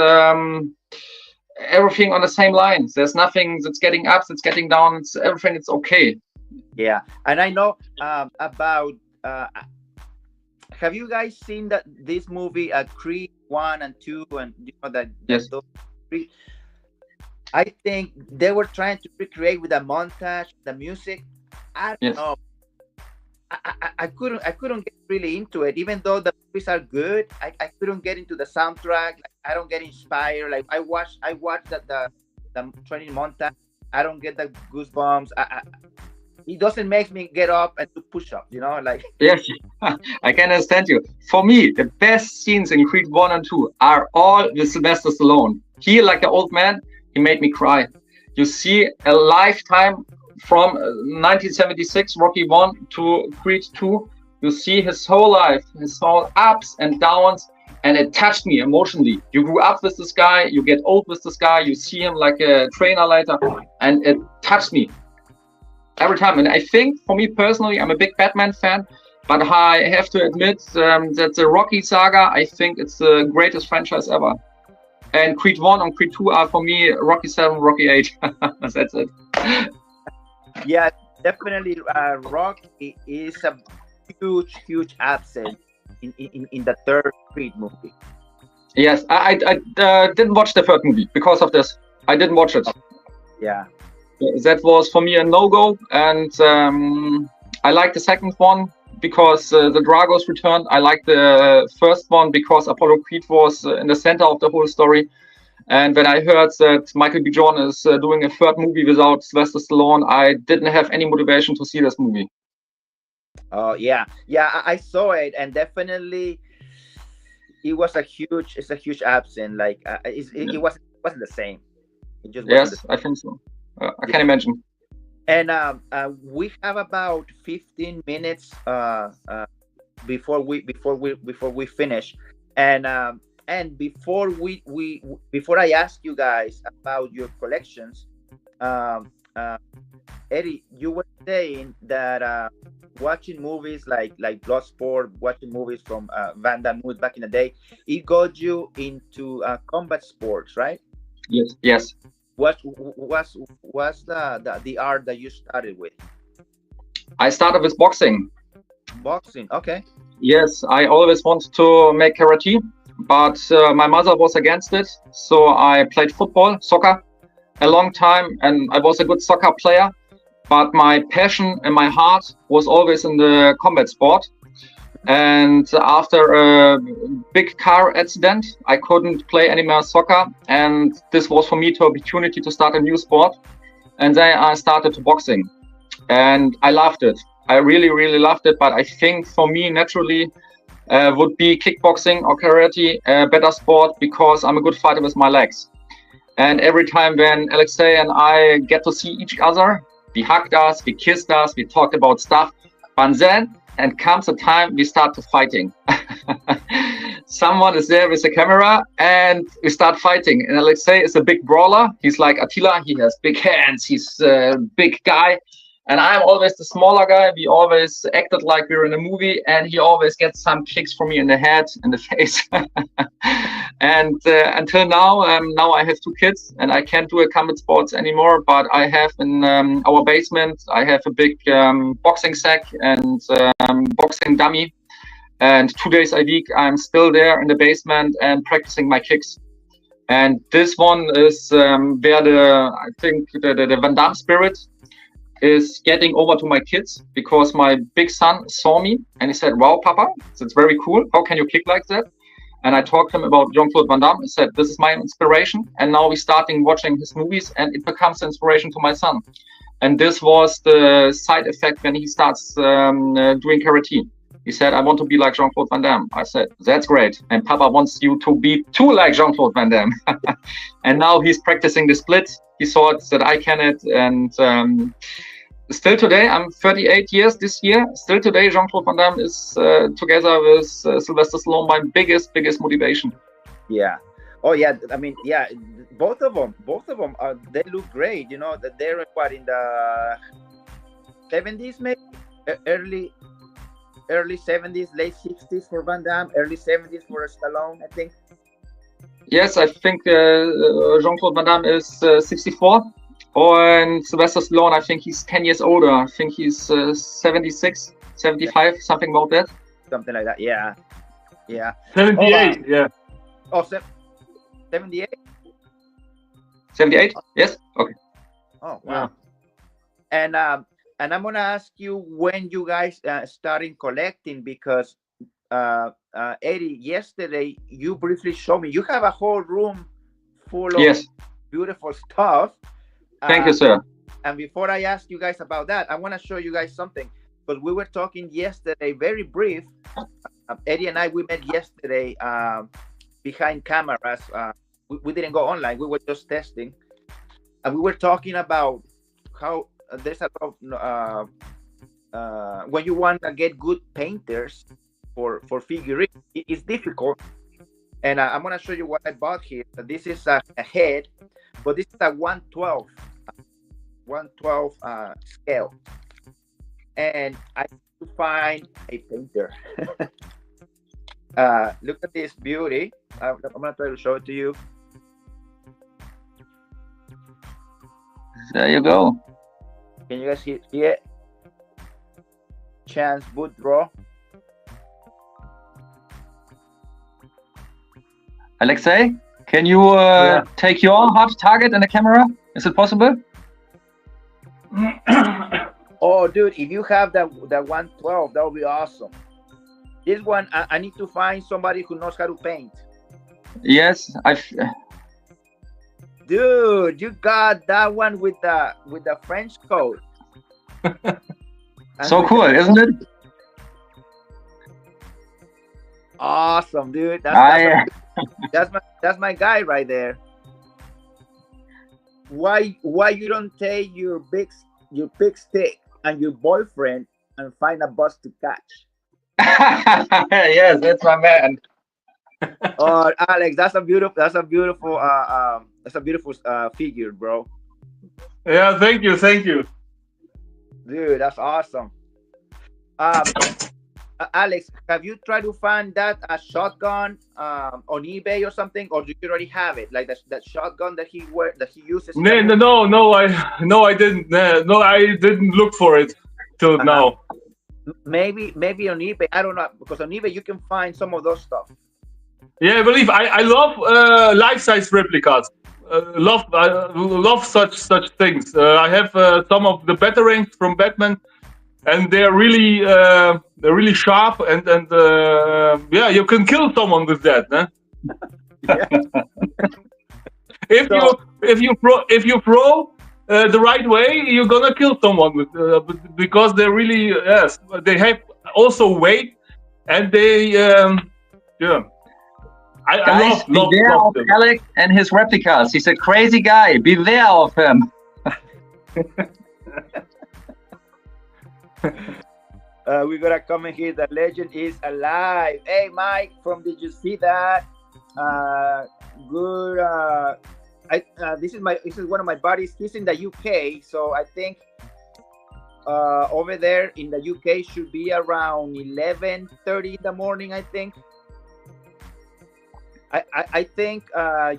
everything on the same lines. There's nothing that's getting up, that's getting down, it's everything, it's okay. Yeah, and I know about have you guys seen this movie Creed 1 and 2, and you know that yes. Those three? I think they were trying to recreate with the montage, the music. I don't know. I couldn't get really into it, even though the movies are good. I couldn't get into the soundtrack. Like, I don't get inspired. Like I watched the training montage. I don't get the goosebumps. It doesn't make me get up and do push-ups, you know, like. Yes, I can understand you. For me, the best scenes in Creed 1 and 2 are all with Sylvester Stallone. He, like an old man, he made me cry. You see a lifetime from 1976, Rocky 1 to Creed 2. You see his whole life, his whole ups and downs, and it touched me emotionally. You grew up with this guy, you get old with this guy, you see him like a trainer later, and it touched me every time. And I think, for me personally, I'm a big Batman fan, but I have to admit that the Rocky saga, I think it's the greatest franchise ever. And Creed 1 and Creed 2 are for me Rocky 7, Rocky 8. That's it. Yeah, definitely. Rocky is a huge absent in the third Creed movie. Yes, I didn't watch the third movie because of this. I didn't watch it. Yeah. That was for me a no-go, and I like the second one because the Dragos returned. I like the first one because Apollo Creed was in the center of the whole story. And when I heard that Michael B. Jordan is doing a third movie without Sylvester Stallone, I didn't have any motivation to see this movie. Oh yeah, I saw it, and definitely it was a huge absent. Like it wasn't the same. It just wasn't the same. I think so. I can imagine. And we have about 15 minutes before we finish, and before I ask you guys about your collections, Eddie, you were saying that watching movies like Bloodsport, watching movies from Van Damme movies back in the day, it got you into combat sports, right? Yes. What was the art that you started with? I started with boxing. Boxing, okay. Yes, I always wanted to make karate, but my mother was against it. So I played football, soccer, a long time, and I was a good soccer player. But my passion and my heart was always in the combat sport. And after a big car accident, I couldn't play any more soccer. And this was for me the opportunity to start a new sport. And then I started to boxing. And I loved it. I really loved it. But I think for me, naturally, would be kickboxing or karate a better sport because I'm a good fighter with my legs. And every time when Alexei and I get to see each other, we hugged us, we kissed us, we talked about stuff. But then, and comes a time we start to fighting. Someone is there with a camera and we start fighting. And Alexei is a big brawler. He's like Attila. He has big hands. He's a big guy. And I'm always the smaller guy. We always acted like we were in a movie. And he always gets some kicks from me in the head, in the face. And until now, now I have 2 kids and I can't do a combat sports anymore. But I have in our basement, I have a big boxing sack and boxing dummy. And 2 days a week, I'm still there in the basement and practicing my kicks. And this one is where I think the Van Damme spirit is getting over to my kids, because my big son saw me and he said, "Wow, Papa, that's very cool. How can you kick like that?" And I talked to him about Jean-Claude Van Damme. He said, "This is my inspiration." And now we're starting watching his movies and it becomes inspiration to my son. And this was the side effect when he starts doing karate. He said, "I want to be like Jean-Claude Van Damme." I said, "That's great. And Papa wants you to be too like Jean-Claude Van Damme." And now he's practicing the split. He saw that I can it. And still today, I'm 38 years this year. Still today, Jean-Claude Van Damme is together with Sylvester Stallone my biggest motivation. Yeah. Oh yeah. I mean, yeah. Both of them are. They look great. You know that they're what, in the 70s, maybe early 70s, late 60s for Van Damme, early 70s for Stallone, I think. Yes, I think Jean-Claude Van Damme is 64. And Sylvester Stallone, I think he's 10 years older. I think he's 76, 75, something about that. Something like that, yeah. 78, yeah. Oh, 78? 78? Yes? Okay. Oh, wow. Yeah. And I'm going to ask you when you guys started collecting, because Eddie, yesterday you briefly showed me you have a whole room full of beautiful stuff. Thank you, sir. And before I ask you guys about that, I want to show you guys something, because we were talking yesterday, very brief. Eddie and I, we met yesterday behind cameras. We didn't go online. We were just testing. And we were talking about how there's a lot of, when you want to get good painters for figurines, it's difficult. And I'm going to show you what I bought here. This is a head, but this is a 1/12 scale. And I need to find a painter. Look at this beauty. I'm going to try to show it to you. There you go. Can you guys see it? Chance Boudreau. Alexei, can you take your hot target in the camera? Is it possible? Oh, dude, if you have that 112, that would be awesome. This one, I need to find somebody who knows how to paint. Yes, Dude, you got that one with the French code. So cool, isn't it? Awesome, dude. That's my guy right there. Why you don't take your big stick and your boyfriend and find a bus to catch? Yes, that's my man. Oh, Alex, that's a beautiful figure, bro. Yeah, thank you. Dude, that's awesome. Alex, have you tried to find that shotgun on eBay or something, or do you already have it? Like that shotgun that he uses? No, I didn't. No, I didn't look for it till now. Maybe on eBay. I don't know, because on eBay you can find some of those stuff. Yeah, I believe I love life-size replicas. Love such things. I have some of the Batarangs from Batman, and they're really sharp, and yeah, you can kill someone with that. Huh? If you throw the right way, you're gonna kill someone with because they're really they have also weight, and they yeah. Guys, I love beware of them. Alex and his replicas. He's a crazy guy. Beware of him. We got a comment here. The legend is alive. Hey, Mike, Did You See That? Good. This is one of my buddies. He's in the UK, so I think over there in the UK should be around 11:30 in the morning. I think. I think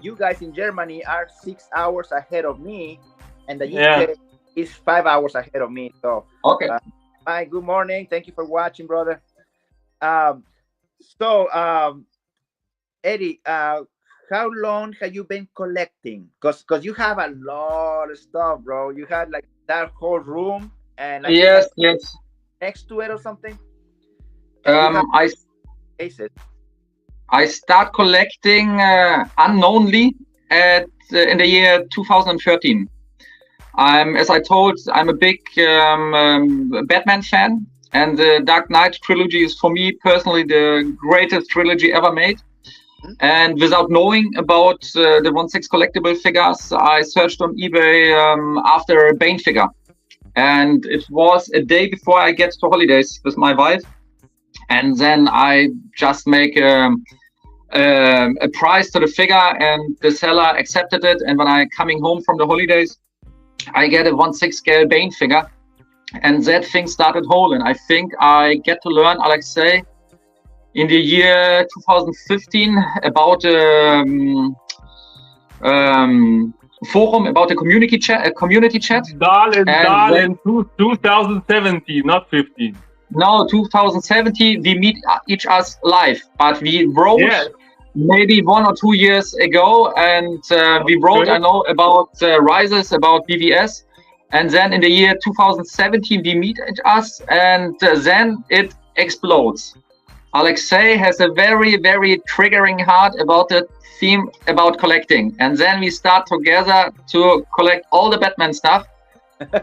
you guys in Germany are 6 hours ahead of me, and the UK is 5 hours ahead of me. So okay. Hi, good morning. Thank you for watching, brother. Eddie, how long have you been collecting? Because you have a lot of stuff, bro. You had like that whole room, and yes. next to it or something. I start collecting unknownly in the year 2013. As I told, I'm a big Batman fan, and the Dark Knight trilogy is for me personally the greatest trilogy ever made. And without knowing about the 1/6 collectible figures, I searched on eBay after a Bane figure, and it was a day before I get to holidays with my wife. And then I just make a price to the figure, and the seller accepted it. And when I coming home from the holidays, I get a 1/6 scale Bane figure, and that thing started rolling. I think I get to learn, Alexei, in the year 2015 about forum, about the community chat. Darling, 2017, not 15. No, 2017, we meet each us live, but we wrote maybe 1 or 2 years ago, and we wrote, I know, about Rises, about BVS, and then in the year 2017, we meet us, and then it explodes. Alexei has a very, very triggering heart about the theme about collecting, and then we start together to collect all the Batman stuff.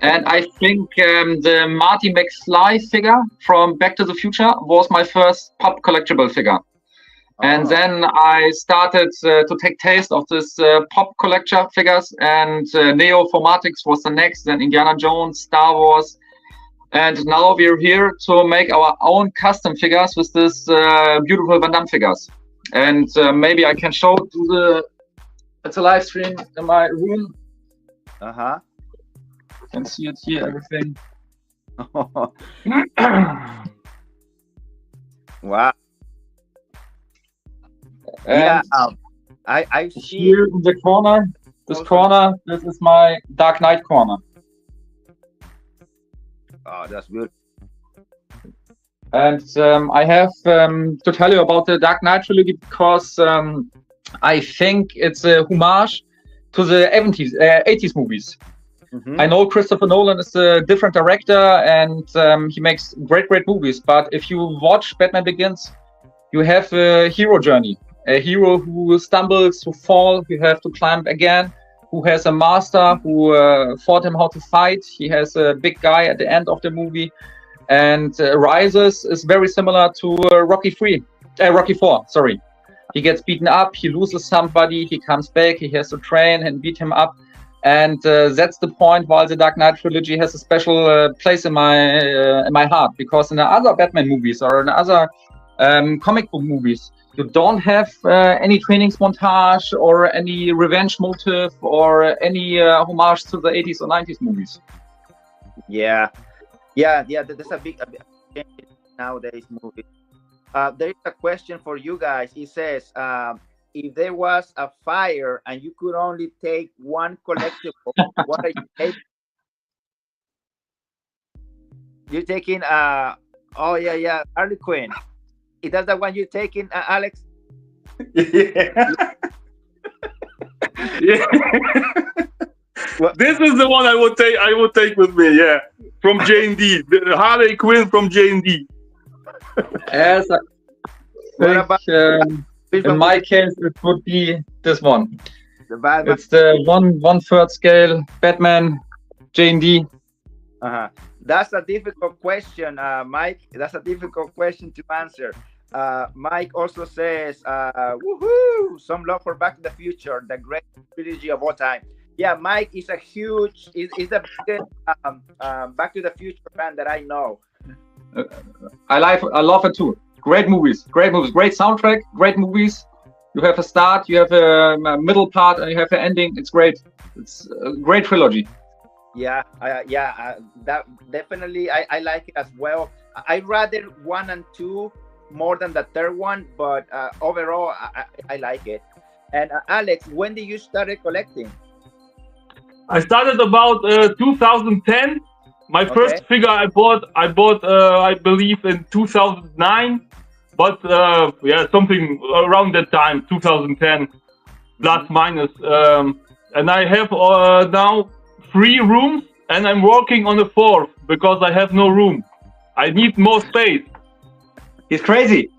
And I think the Marty McFly figure from Back to the Future was my first pop collectible figure. And then I started to take taste of this pop collector figures, and Neo Formatics was the next, then Indiana Jones, Star Wars. And now we're here to make our own custom figures with this beautiful Van Damme figures. And maybe I can show to it's a live stream in my room. You can see it here, everything. Wow. And I see here in the corner, This Awesome. corner, this is my Dark Knight corner. Oh, that's beautiful. And I have to tell you about the Dark Knight trilogy because I think it's a homage to the 80s movies. I know Christopher Nolan is a different director and he makes great movies. But if you watch Batman Begins, you have a hero journey. A hero who stumbles, who falls, who have to climb again, who has a master who taught him how to fight. He has a big guy at the end of the movie. And Rises is very similar to Rocky 4, sorry. He gets beaten up, he loses somebody, he comes back, he has to train and beat him up. And that's the point why the Dark Knight trilogy has a special place in my heart. Because in the other Batman movies or in other comic book movies, you don't have any trainings montage or any revenge motive or any homage to the 80s or 90s movies. Yeah. There's a big change nowadays movie. There is a question for you guys. It says, if there was a fire and you could only take one collectible, what are you taking? You're taking Harley Quinn. Is that the one you're taking, Alex? Yeah. Yeah. Well, This is the one I would take with me, yeah. From J&D. The Harley Quinn from J&D. As I what about think, in my case, it would be this one. the Batman? It's the 1/3 scale Batman J&D. That's a difficult question, Mike. That's a difficult question to answer. Mike also says, woohoo, some love for Back to the Future, the great trilogy of all time. Yeah, Mike is a huge, is the biggest Back to the Future fan that I know. I love it too. Great movies, great soundtrack, great movies. You have a start, you have a middle part, and you have an ending. It's great. It's a great trilogy. Yeah, that definitely I like it as well. I rather 1 and 2 more than the third one, but overall I like it. And Alex, when did you started collecting? I started about 2010. My first figure I bought I believe in 2009, but something around that time, 2010 plus minus. And I have now 3 rooms, and I'm working on the 4th because I have no room. I need more space. He's crazy.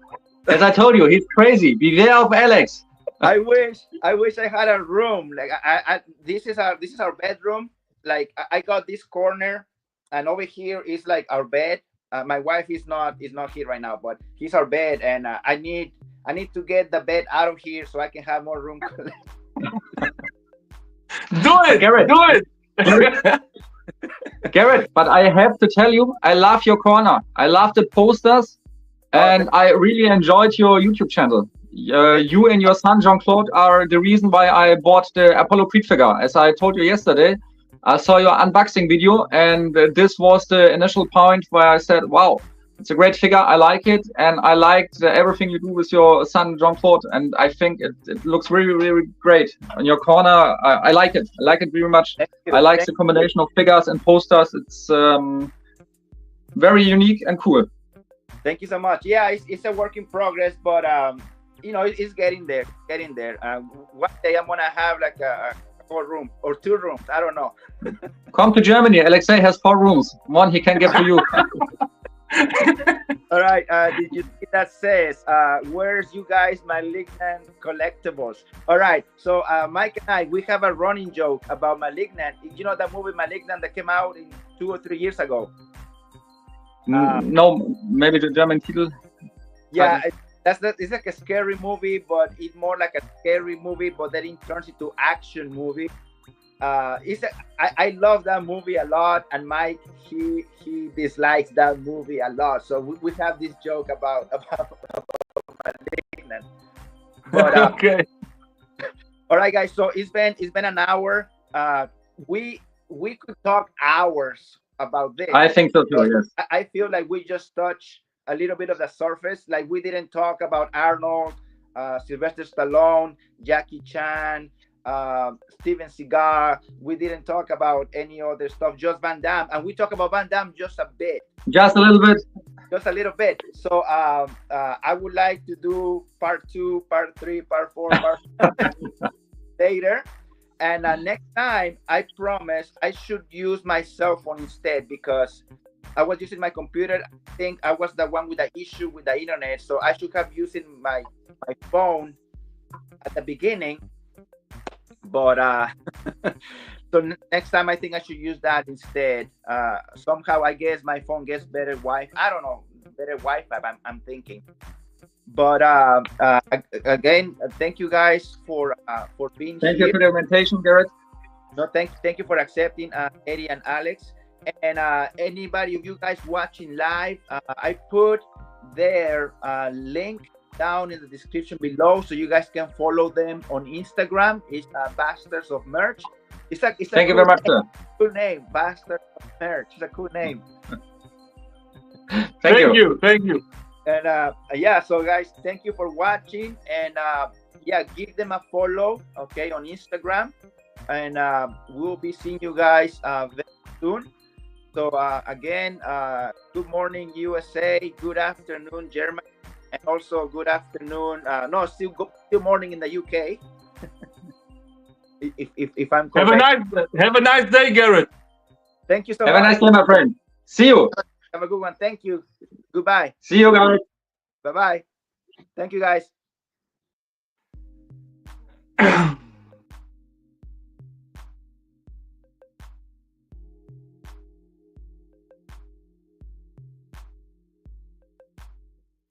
As I told you, he's crazy. Beware of Alex. I wish I had a room. Like this is our bedroom. Like I got this corner, and over here is like our bed. My wife is not here right now, but he's our bed, and I need to get the bed out of here so I can have more room. Do it, Garrett. do it. Garrett, but I have to tell you, I love your corner. I love the posters, and I really enjoyed your YouTube channel. You and your son Jean-Claude are the reason why I bought the Apollo Creed figure. As I told you yesterday, I saw your unboxing video, and this was the initial point where I said, wow, it's a great figure. I like it, and I liked everything you do with your son Jean-Claude, and I think it looks really, really great. On your corner, I like it. I like it very much. I like the combination of figures and posters. It's very unique and cool. Thank you so much. Yeah, it's a work in progress, but it's getting there. One day I'm gonna have like a 4 room or 2 rooms. I don't know. Come to Germany. Alexei has 4 rooms. One he can give to you. All right. Did you see that says, where's you guys Malignant collectibles? All right. So Mike and I, we have a running joke about Malignant. You know that movie Malignant that came out 2 or 3 years ago? No, maybe the German title. Yeah, it's like a scary movie, but it's more like a scary movie, but then it turns into action movie. I love that movie a lot, and Mike he dislikes that movie a lot. So we have this joke about Malignant. But, Okay. All right, guys. So it's been an hour. We could talk hours about this. I think so too. Yes. I feel like we just touched a little bit of the surface. Like we didn't talk about Arnold, Sylvester Stallone, Jackie Chan, Steven Seagal. We didn't talk about any other stuff, just Van Damme, and we talk about Van Damme just a bit. Just a little bit. Just a little bit. So I would like to do part 2, part 3, part 4, part 5 later. And next time, I promise I should use my cell phone instead, because I was using my computer. I think I was the one with the issue with the internet, so I should have using my phone at the beginning. But so next time, I think I should use that instead. Somehow, I guess my phone gets better Wi-Fi. I don't know, better Wi-Fi. I'm thinking. But again, thank you guys for being Thank here. you for the invitation, Garrett. No, thank you for accepting, Eddie and Alex. And anybody of you guys watching live, I put their link down in the description below, so you guys can follow them on Instagram. It's Bastards of Merch. It's a Thank you very much, sir. cool name, Bastards of Merch. It's a cool name. Thank you. Thank you. And yeah, so guys, thank you for watching. And yeah, give them a follow, okay, on Instagram. And we'll be seeing you guys very soon. So again, good morning USA, good afternoon Germany, and also good afternoon. No, still morning in the UK. if I'm correct. Have a nice day, Garrett. Thank you so Have much. a nice day, my friend. See you. Have a good one. Thank you. Goodbye. See you, Garrett. Bye bye. Thank you guys.